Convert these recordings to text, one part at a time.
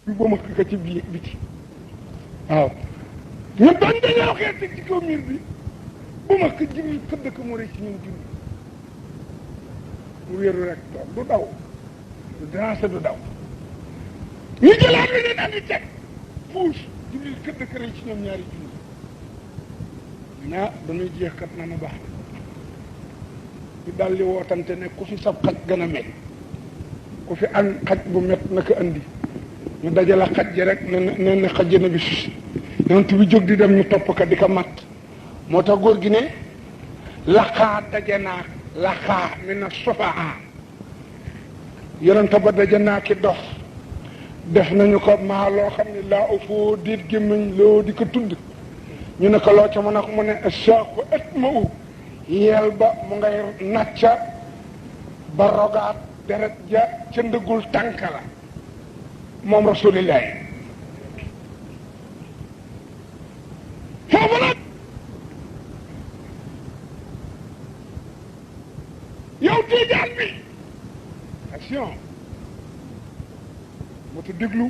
ba ma ko ci biir biti waaw ñu bañ dañoo xeet ci kaw miir bi bu ma ko Jibril këdd ko mu rëcc ci ñun junni mu wéeru rek toog du daw du danse du daw ñu jëlaat li leen andi teg puus Jibril këdd ko rëcc ci ñoom ñaari junni dañuy jeex kat na baax ñu daldi wootante ne ku fi sab xaj gën a mel ku fi an xaj bu met naka andi ñu dajale xaj ji rek ne xaj na bi sus yonent bi jóg di dem ñu topp ko di ko mat moo tax góor gi ne laqaa daje naa laqaa mi na sofaa yonent ba daje naa ki dof def nañu ko maa loo xam ne laa u foo diit gémmiñ loo di ko tudd ñu ne ko loo ca mën a mu ne saaqu ët ma u yeel ba mu ngay nacca ba rogaat deret ja ca ndëggul tànk la moom rasulillahi foofu nag yow tiijaan bi action moo ta déglu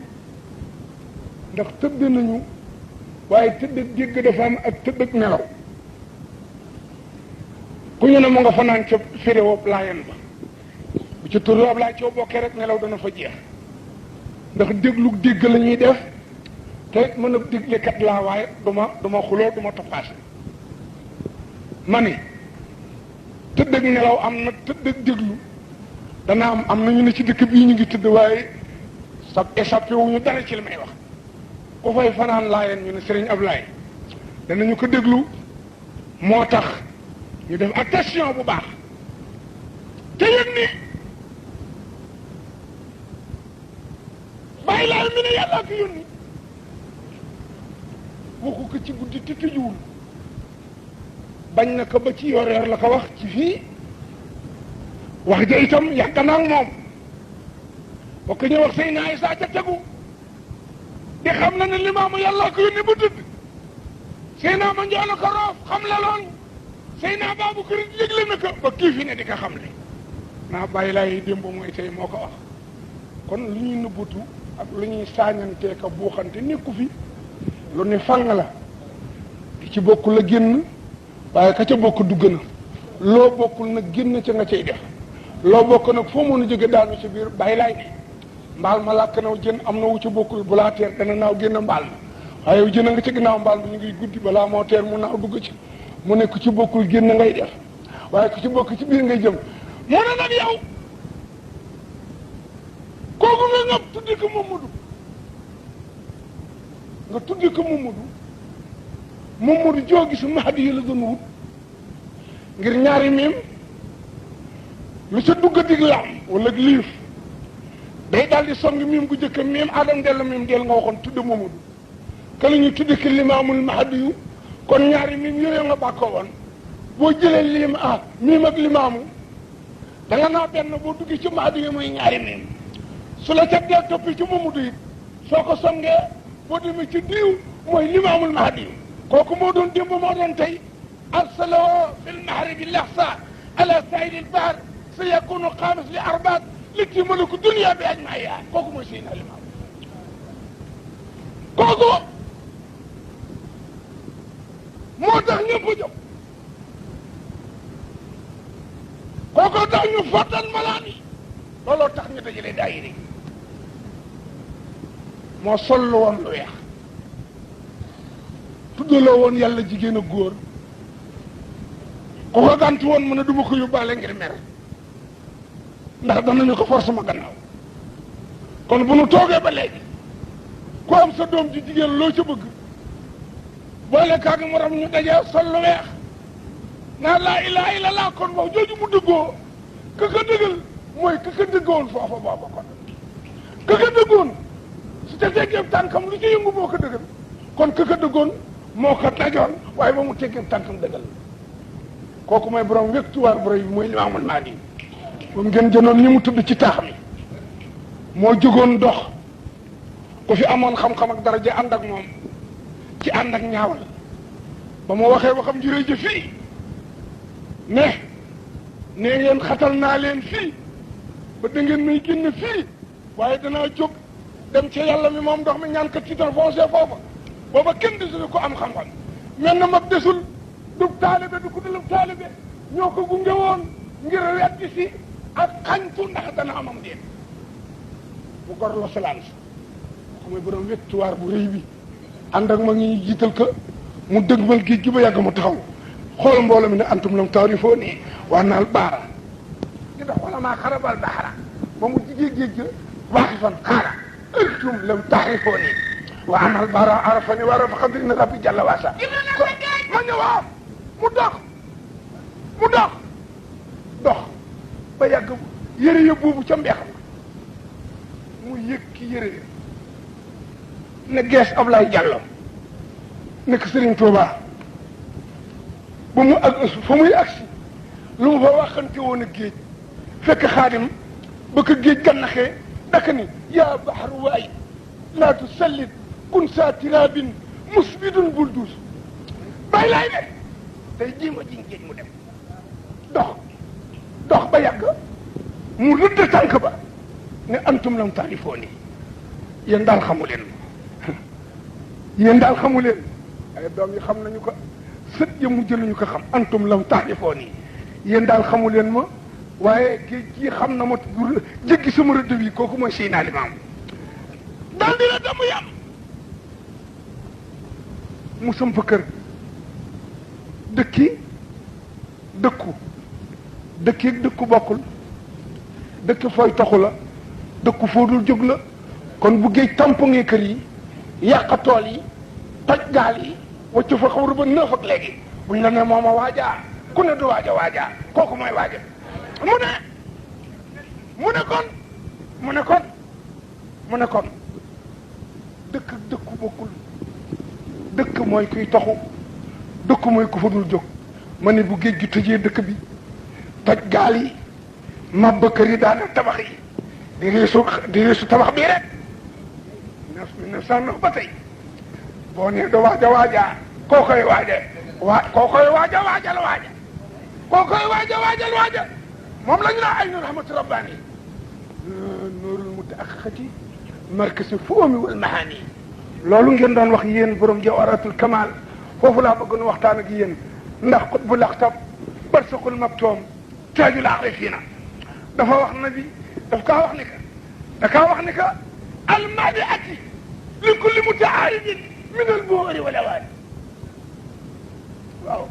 ndax tëdd nañu waaye tëdd ak dégg dafa am ak tëdd ak nelaw ku ñu ne mu nga fanaan ca féréwoob laayen ba bu ci tur ab laay coo bokkee rek nelaw dana fa jeex ndax déglu dégg la ñuy def te mën a déglekat laa waaye duma xuloo duma toppaase ma ni tëdd ak nelaw am na tëdd ak déglu dana am na ñu ne ci dëkk bii ñu ngi tëdd waaye sa échappé wuñu dara ci li may wax ku fay fanaan laayeen ñu ne Sëriñ Ablaay danañu ko déglu moo tax ñu def attention bu baax te yëg ni bàyyi laay mi ne yàllaa ko yónni waxu ko ci guddi te tëjuwul bañ na ko ba ci yoreer la ko wax ci fii wax ja itam yàgg na ak moom bokk ñu wax sëy naa Isaa ca tegu di xam na ne limaamu yàllaa ko yónni ba tëdd sëy naa ma njoolo ko roof xam la lool sëy naa baabu kër yëgle na ko ba kii fi ne di ko xam le naa bàyyi laay démb mooy tey moo ko wax kon lu ñuy nëbbatu ak lu ñuy saañantee ka buuxante nekku fi lu ne fang la ki ci bokkul la génn waaye ka ca bokk dugg na loo bokkul nag génn ca nga cay def loo bokk nag foo mën a jóge daanu ci biir bàyyi laay ne mbaal ma làkk naw jën am na wu ci bokkul bu laa teer dana naaw génn mbaal ma waaye yow jën a nga ci ginnaaw mbaal mi ñu ngi guddi balaa moo teer mu naaw dugg ci mu ne ku ci bokkul génn ngay def waaye ku ci bokk ci biir ngay jëm mu ne nag yow kooku nga ngab tuddi ko Mamadou nga tuddi ko Mamadou joo gis Mahdi yi la doon wut ngir ñaari miim lu ca dugg dig laam wala liif day daal di song miim gu jëkk miim adam dell miim del nga waxoon tudde Mamadou ka la ñuy tuddi ki limaamul Mahdi yu kon ñaari miim yooyu nga bàkkoo woon boo jëlee miim ak limaamu da nga naa benn boo duggi ci Mahdi yi muy ñaari miim su la ca dee toppi ci Mamadou it soo ko songee boo demee ci diw mooy limaamul Mahdi yu kooku moo doon démb moo doon tey arsaloo fi lmahribi lahsa ala saidi lbahr sa yakunu xaamis li arbaat li ci malaku dunia bi ajmaiha kooku mooy Seydina Limaam kooku moo tax ñëpp a jóg kooku tax ñu fottal malaan yi looloo tax ñu dajale daayira yi moo sollu woon lu weex tuddaloo woon yàlla jigéen ak góor ku ko gàntu woon mu ne duma ko yóbbaale ngir mer ndax danañu ko force ma gannaaw kon bu nu toogee ba léegi ku am sa doom ji jigéen loo ca bëgg boole kaagi morom ñu dajee sol lu weex naa laa ilaha illallah kon wax jooju mu dëggoo ka ka dëggal mooy ka ka dëggoon foofa booba kon ka ka dëggoon su te teggee tànkam lu ci yëngu moo ko dëggal kon ka ka dëggoon moo ko dajoon waaye ba mu teggee tànkam dëggal kooku mooy borom wéktuwaar bu rëy bi mooy Limaamul Mahdi moom ngeen jënoon ñi mu tudd ci taax mi moo jógoon dox ku fi amoon xam-xam ak daraja ànd ak moom ci ànd ak ñaawal ba ma waxee waxam ji rëy ji fii ne ngeen xatal naa leen fii ba da ngeen may génn fii waaye danaa jóg dem ci yàlla mi moom ndox mi ñaan ko titre foncier foofa booba kenn desul ko am xam-xam mel na mag desul du taalibe du ko dulub taalibe ñoo ko gunge woon ngir weddi si ak xañtu ndax dana amam déet mu gor la salaan si mooy borom victoire bu rëy bi ànd ak ma ngi jiital ko mu dëgmal géej gi ba yàgg mu taxaw xool mbooloo mi ne antum lam taarifoo nii waa naal baara di dox wala maa xarabal baxara ba mu jigee géej ga waxi fan xaara antum lam taarifoo nii waa naal baara arafani wa arafa xadri na rabbi jàlla waasa ma ñëwaat mu dox ba yàgg yëre ya boobu ca mbeex mu yëkki yëre ya ne gees Ablaye Diallo nekk Serigne Touba ba mu ak fa muy agsi lu mu fa waxante woon a géej fekk xaadim ba ko géej gannaxee daka ni yaa baxaru waay laa tusallit kun saa tirabin musbidun bul duus bàyyi laay de day jiima jiñ géej mu dem dox ba yàgg mu rëdd tànk ba ne antum lam taarifoo nii yéen daal xamu leen ay doom yi xam nañu ko sët ya mujj nañu ko xam antum lam taarifoo nii yéen daal xamu leen ma waaye géej gi xam na ma jéggi sama rëdd bi kooku mooy Seydina Limaamu daal dina damu yam mu samp kër dëkku bokkul dëkk fooy toxu la dëkku foo dul jóg la kon bu géej tampongee kër yi yàq tool yi toj gaal yi waccu fa xawru ba neuf ak léegi buñ la ne moom a waajaa ku ne du waajaa kooku mooy waaja mu ne kon dëkku bokkul dëkk mooy kuy toxu dëkk mooy ku fa dul jóg ma ne bu géej gi tëjee dëkk bi toj gaal yi mabba kër yi daana tabax yi di riisu tabax bii rek 1909 ba tey boo nee do waajal waaja moom la ñu naan ay nu rahmatu rabbaani nuurul mutaaxati markasi foomi wal mahaani loolu ngeen doon wax yéen borom jawaratul kamal foofu laa bëggoon waxtaan ak yéen ndax xutbu laxtab barsaqul maktoom taajul aarifiina dafa wax na bi daf kaa wax ni ka almadiati li kulli mutaaridin min albuhuri wal awaani waaw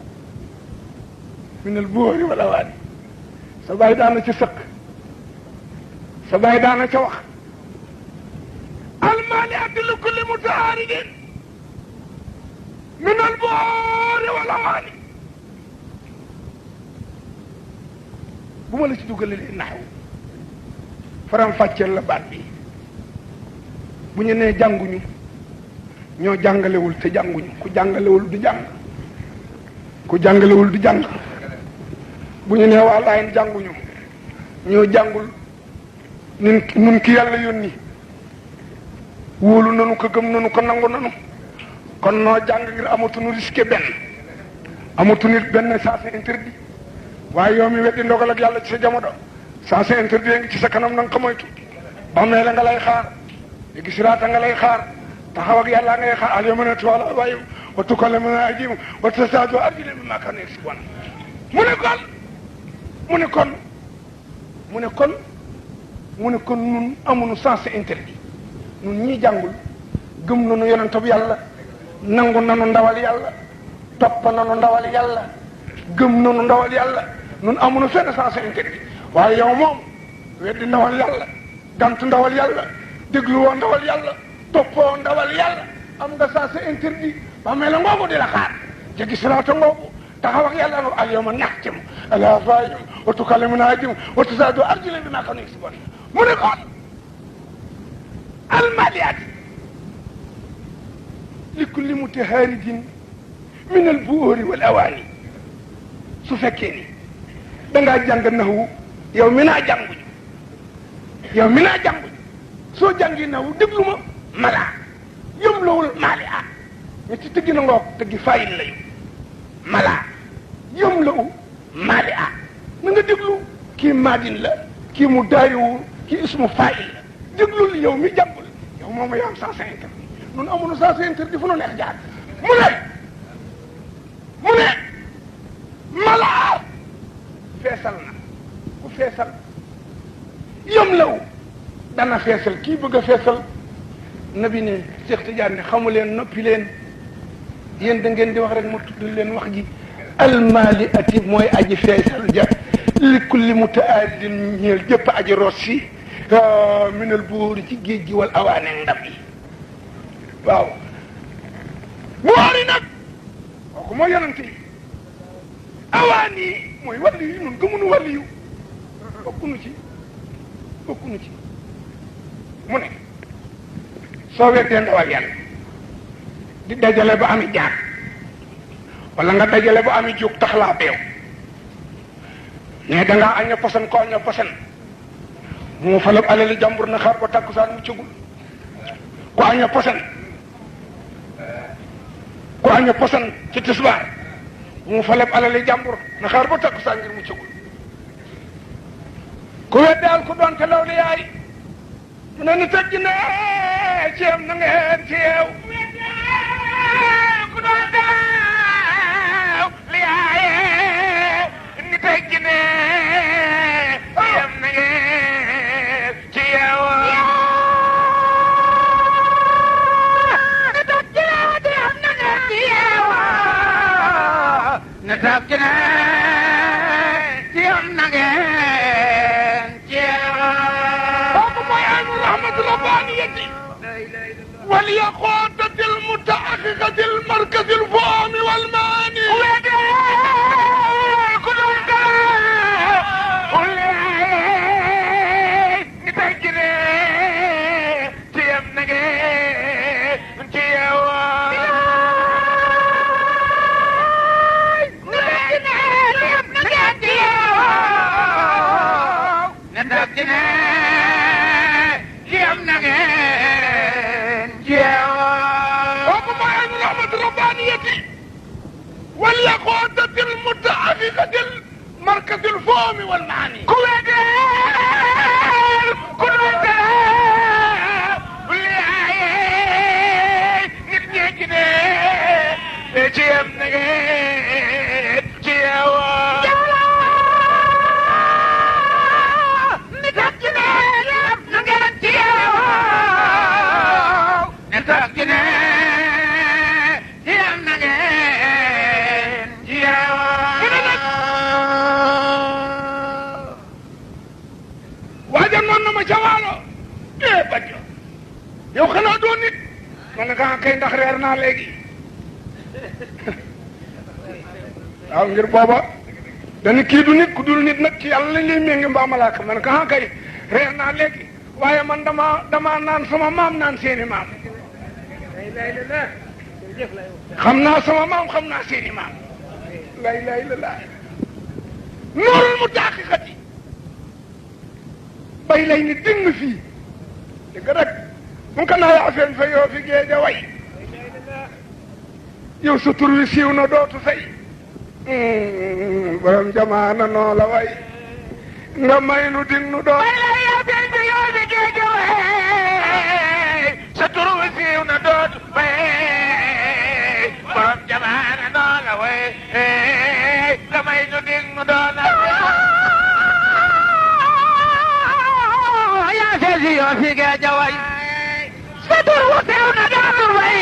min albuhuri wal awaani sa baay daana ca sëq sa baay daana ca wax almadiati li kulli mutaaridin min albuhuri wal awaani bu ma la ci dugalee naxwu faram fàcceel la baat bi bu ñu nee jànguñu ñoo jàngalewul te jànguñu ku jàngalewul du jàng bu ñu nee waa Laayeen jànguñu ñoo jàngul nun ki yàlla yónni wóolu nanu ko gëm nanu ko nangu nanu kon noo jàng ngir amatuñu risque benn sens interdit waaye yow mi weddi ndogal ak yàlla ci sa jamono sens interdit ngi ci sa kanam na nga ko moytu bàmmee la nga lay xaar léegi siraata nga lay xaar taxaw ak yàlla ngay xaar al yawma natwi ala afwaahihim wa tukallimuna aydihim wa tashhadu arjuluhum bimaa kaanu yaksibuun mu ne kon nun amuñu sens interdit nun ñii jàngul gëm nañu yonent bi yàlla nangu nañu ndawal yàlla topp nañu ndawal yàlla gëm nañu ndawal yàlla nun amuñu fenn sens interdit waaye yow moom weddi ndawal yàlla gant ndawal yàlla déglu woo ndawal yàlla toppoo ndawal yàlla am nga sens interdit ba mel la ngoogu di la xaar jéggi siraata ngoogu taxaw ak yàlla no al yawma naxtimu ala afwaahihim wa tukallimuna aydihim wa tashhadu arjuluhum bimaa kaanu yaksibuun mu ne kon almaliat li kulli mutahaaridin min albuuri wal awaani su fekkee ni dangaa jàng naxwu yow mi naa jànguñu soo jàngi naxwu déglu ma malaa yom lowul maali a ñu ci tëggi na ngoog tëggi fayil layu malaa yom lowu maali a na nga déglu kii maadin la kii mu daariwu kii ismu fayil la déglul yow mi jàngul yow moom yaa am sens interdit ñun amuñu sens interdit fu nu neex jaar mu ne malaa feesal na ku feesal yëm law dana feesal kii bëgg a feesal nabi ne Cheikh Tidiane ne xamu leen noppi leen yéen da ngeen di wax rek mu tudd leen wax ji almali ati mooy aji feesal ja li kulli mutaadin ñeel jëpp aji rossi minal buuri ci géej gi wal awaane ndab yi waaw buuri nag kooku mooy yonante yi awaan yi mooy wàllu yi nun gëmunu wàllu yu bokkunu ci mu ne soo weddee ndawal yàlla di dajale ba ami jaar wala nga dajale ba ami jóg tax laa beew ne dangaa aña posan ko aña posan mu falab alali jàmbur na xaar ba takkusaan mu cëgul ku aña posan ci tisbaar mu falab alali jàmbur na xaar ba takkusaan ngir mu cëgul ku weddaal ku doon te law li yaay mu ne ni tëj ne ceeb na ngeen ci yeew ku doon te law li yaay ni tëj ne ceeb na ngeen ci yeew ni tëj ne ceeb na ngeen ci yeew ni tëj ne ceeb na ngeen وليقودة المتحققة المركز الفهم والماني كل نتجري تيم نجي وليقودة المتحققة المركز الفهم والمعاني yow xanaa doon nit ma ne kaa kay ndax reer naa léegi waaw ngir booba dañu kii du nit ku dul nit nag ci yàlla lañ lay méngi mbaa malaaka ma ne kaa kay reer naa léegi waaye man dama naan sama maam naan seeni maam xam naa sama maam xam naa seeni maam la ilaha illallah noorul mu taqiqati bay lay ni ding fii dëgg rek mu ko naa yaa fen fa yoo fi géej a way yow sa tur wi siiw na dootu say borom jamaana noo la way nga may nu ding nu doon yaa fen fa yoo fi géej a way sa tur wi siiw na dootu say borom jamaana noo la way nga may nu ding nu doon yaa fen fa yoo fi géej a way satur wu teew na dootu way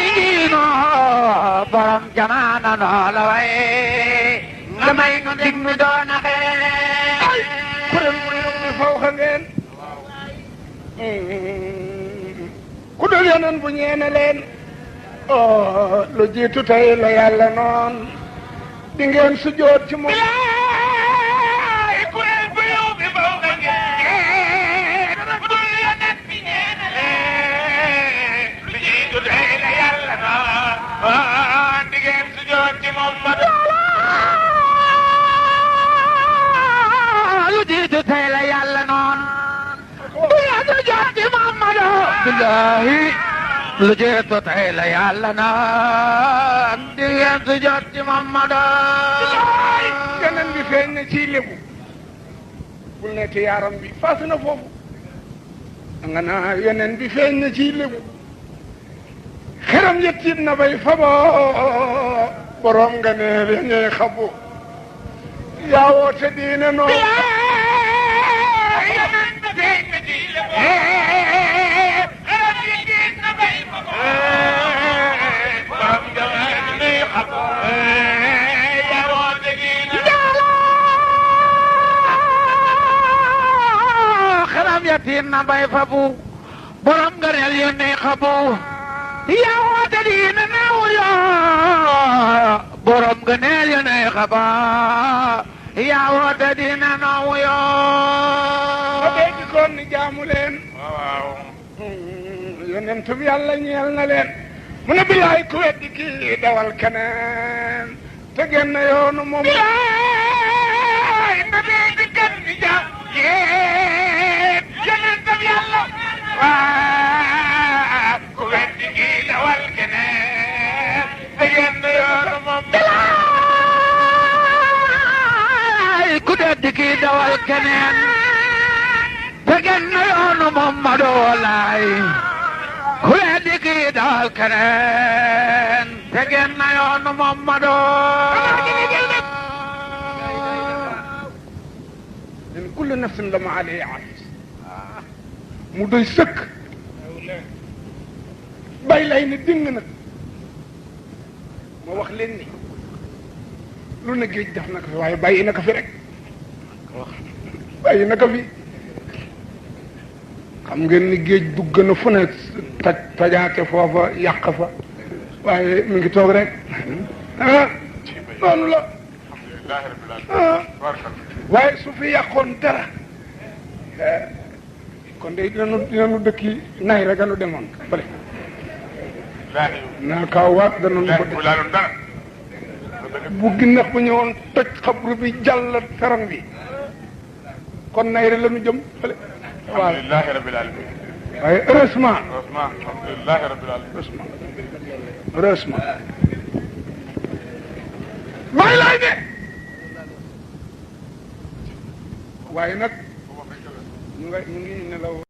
no borom jamaana noo la way nga may nu dig nu doon a xee kuréel mu yëg ni faw xa ngeen ku dul yonen bu ñeene leen lu jiitu tey la yàlla noon di ngeen sujjoot ci moom kuréel bu yow bi faw xa ngeen ku dul yonen bi ñeene leen lu jiitu tey la yàlla noon di ngeen sujjoot ci Muhammadu lu jiitu tey la yàlla noon di ngeen sujjoot ci Muhammadu billahi lu jiitu tey la yàlla noon di ngeen sujjoot ci Muhammadu yeneen bi feeñ na ci lébu bul nekk yaaram bi faas na foofu nga naa yeneen bi feeñ na ci lébu xeram ya tiit na bay fabo borom nga ne ya ñuy xabu yaa woote diine noonu yatin na bay fabu borom ngareel yu ne xabu yaa woote diine naw yo borom ngareel yu ne xaba yaa woote diine naw yo ba dee ji koon ni jaamu leen waaw yonent bi yàlla ñeel na leen mu ne bilaay ku weddi kii dawal keneen te génn yoonu moom bilaay ba dee ji kan ni jaam yonentam yàlla waa ku weddi kii dawal keneen te génn yoonu moom bilaay ku weddi kii dawal keneen te génn yoonu moom ma doolaay ku weddi kii dawal keneen te génn yoonu moom ma doolaay kullu nafsin lama alayha aafis mu doy sëkk bay lay ni ding nag ma wax leen ni lu ne géej def na ko fi waaye bàyyi na ko fi rek bàyyi na ko fi xam ngeen ni géej dugg na fu ne tajaate foofa yàq fa waaye mi ngi toog rek noonu la waaye su fi yàqoon dara kon de dinañu dëkki nay rek anu demoon bële naa kaa waat danañu ko def bu ginnax bu ñëwoon toj xabru bi jàll ferang bi kon nay rek lañu jëm bële waaw alhamdulilah rabbil alamin waaye heureusement alhamdulilah rabbil alamin heureusement may laay de waaye nag ñu ngi nelaw